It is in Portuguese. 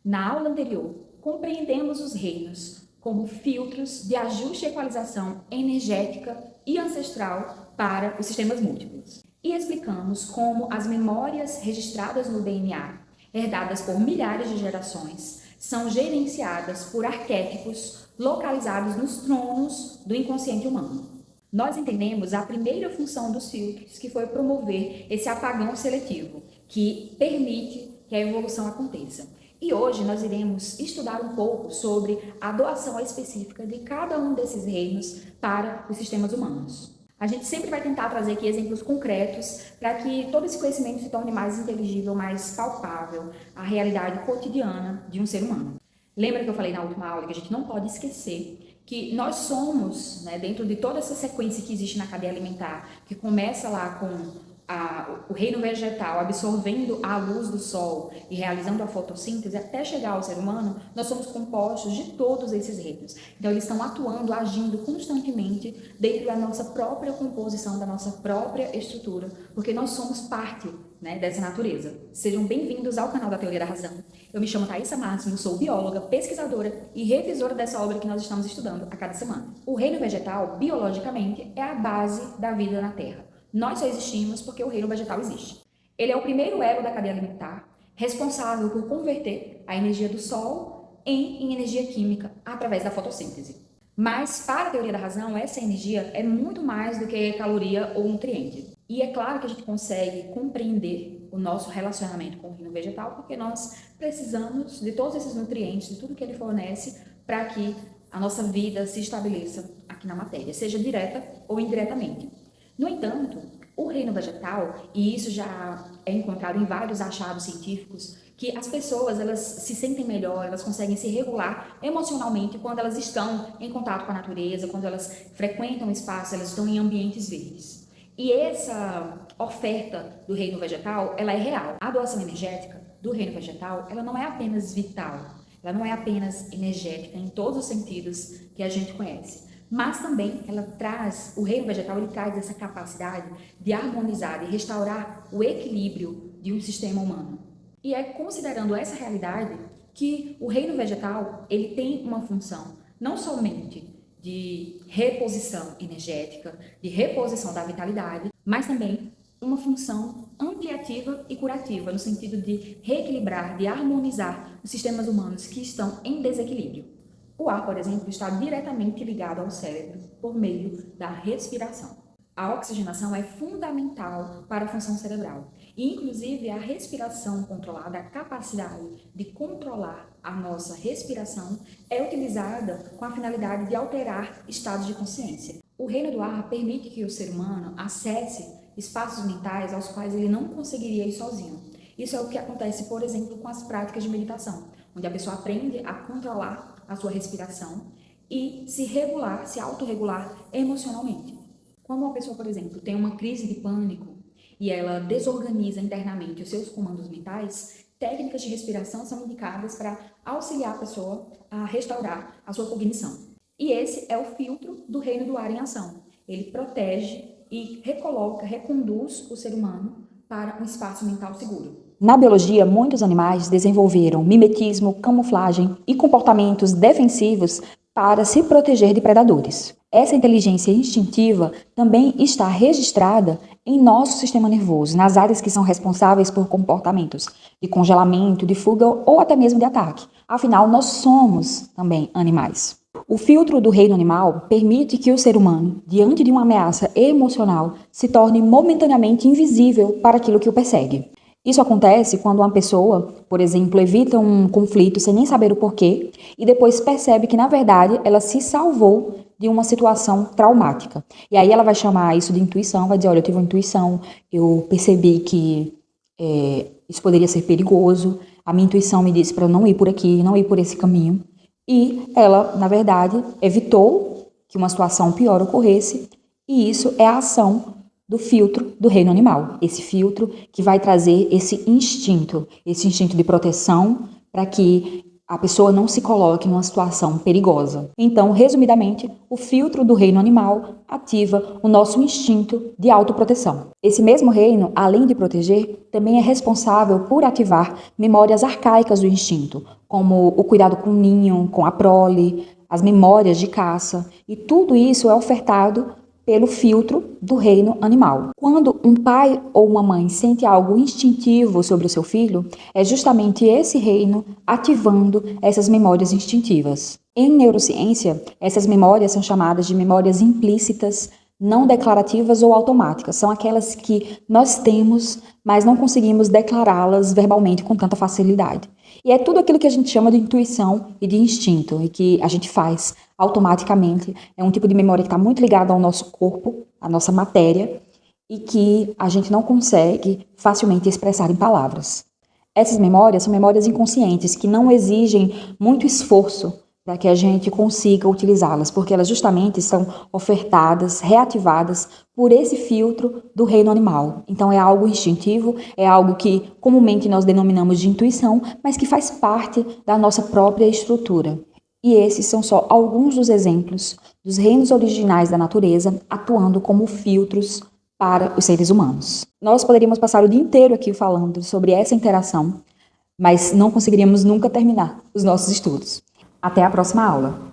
Na aula anterior, compreendemos os reinos como filtros de ajuste e equalização energética e ancestral para os sistemas múltiplos. E explicamos como as memórias registradas no DNA, herdadas por milhares de gerações, são gerenciadas por arquétipos localizados nos tronos do inconsciente humano. Nós entendemos a primeira função dos filtros, que foi promover esse apagão seletivo, que permite que a evolução aconteça. E hoje nós iremos estudar um pouco sobre a doação específica de cada um desses reinos para os sistemas humanos. A gente sempre vai tentar trazer aqui exemplos concretos para que todo esse conhecimento se torne mais inteligível, mais palpável à realidade cotidiana de um ser humano. Lembra que eu falei na última aula que a gente não pode esquecer que nós somos, dentro de toda essa sequência que existe na cadeia alimentar, que começa lá com o reino vegetal absorvendo a luz do sol e realizando a fotossíntese até chegar ao ser humano, nós somos compostos de todos esses reinos. Então, eles estão atuando, agindo constantemente dentro da nossa própria composição, da nossa própria estrutura, porque nós somos parte dessa natureza. Sejam bem-vindos ao canal da Teoria da Razão. Eu me chamo Thaisa Máximo, sou bióloga, pesquisadora e revisora dessa obra que nós estamos estudando a cada semana. O reino vegetal, biologicamente, é a base da vida na Terra. Nós só existimos porque o reino vegetal existe. Ele é o primeiro elo da cadeia alimentar, responsável por converter a energia do sol em energia química através da fotossíntese. Mas, para a teoria da razão, essa energia é muito mais do que caloria ou nutriente. E é claro que a gente consegue compreender o nosso relacionamento com o reino vegetal porque nós precisamos de todos esses nutrientes, de tudo que ele fornece, para que a nossa vida se estabeleça aqui na matéria, seja direta ou indiretamente. No entanto, o reino vegetal, e isso já é encontrado em vários achados científicos, que as pessoas elas se sentem melhor, elas conseguem se regular emocionalmente quando elas estão em contato com a natureza, quando elas frequentam espaços, elas estão em ambientes verdes. E essa oferta do reino vegetal, ela é real. A doação energética do reino vegetal, ela não é apenas vital, ela não é apenas energética em todos os sentidos que a gente conhece. Mas também o reino vegetal ele traz essa capacidade de harmonizar, de restaurar o equilíbrio de um sistema humano. E é considerando essa realidade que o reino vegetal ele tem uma função não somente de reposição energética, de reposição da vitalidade, mas também uma função ampliativa e curativa, no sentido de reequilibrar, de harmonizar os sistemas humanos que estão em desequilíbrio. O ar, por exemplo, está diretamente ligado ao cérebro por meio da respiração. A oxigenação é fundamental para a função cerebral. E, inclusive, a respiração controlada, a capacidade de controlar a nossa respiração, é utilizada com a finalidade de alterar estados de consciência. O reino do ar permite que o ser humano acesse espaços mentais aos quais ele não conseguiria ir sozinho. Isso é o que acontece, por exemplo, com as práticas de meditação, onde a pessoa aprende a controlar a sua respiração e se regular, se autorregular emocionalmente. Quando uma pessoa, por exemplo, tem uma crise de pânico e ela desorganiza internamente os seus comandos mentais, técnicas de respiração são indicadas para auxiliar a pessoa a restaurar a sua cognição. E esse é o filtro do reino do ar em ação. Ele protege e reconduz o ser humano para um espaço mental seguro. Na biologia, muitos animais desenvolveram mimetismo, camuflagem e comportamentos defensivos para se proteger de predadores. Essa inteligência instintiva também está registrada em nosso sistema nervoso, nas áreas que são responsáveis por comportamentos de congelamento, de fuga ou até mesmo de ataque. Afinal, nós somos também animais. O filtro do reino animal permite que o ser humano, diante de uma ameaça emocional, se torne momentaneamente invisível para aquilo que o persegue. Isso acontece quando uma pessoa, por exemplo, evita um conflito sem nem saber o porquê e depois percebe que, na verdade, ela se salvou de uma situação traumática. E aí ela vai chamar isso de intuição, vai dizer, olha, eu tive uma intuição, eu percebi que isso poderia ser perigoso, a minha intuição me disse para eu não ir por aqui, não ir por esse caminho. E ela, na verdade, evitou que uma situação pior ocorresse e isso é a ação do filtro do reino animal, esse filtro que vai trazer esse instinto de proteção para que a pessoa não se coloque em uma situação perigosa. Então, resumidamente, o filtro do reino animal ativa o nosso instinto de autoproteção. Esse mesmo reino, além de proteger, também é responsável por ativar memórias arcaicas do instinto, como o cuidado com o ninho, com a prole, as memórias de caça, e tudo isso é ofertado pelo filtro do reino animal. Quando um pai ou uma mãe sente algo instintivo sobre o seu filho, é justamente esse reino ativando essas memórias instintivas. Em neurociência, essas memórias são chamadas de memórias implícitas, não declarativas ou automáticas. São aquelas que nós temos, mas não conseguimos declará-las verbalmente com tanta facilidade. E é tudo aquilo que a gente chama de intuição e de instinto, e que a gente faz automaticamente. É um tipo de memória que está muito ligado ao nosso corpo, à nossa matéria, e que a gente não consegue facilmente expressar em palavras. Essas memórias são memórias inconscientes, que não exigem muito esforço para que a gente consiga utilizá-las, porque elas justamente são ofertadas, reativadas por esse filtro do reino animal. Então é algo instintivo, é algo que comumente nós denominamos de intuição, mas que faz parte da nossa própria estrutura. E esses são só alguns dos exemplos dos reinos originais da natureza atuando como filtros para os seres humanos. Nós poderíamos passar o dia inteiro aqui falando sobre essa interação, mas não conseguiríamos nunca terminar os nossos estudos. Até a próxima aula!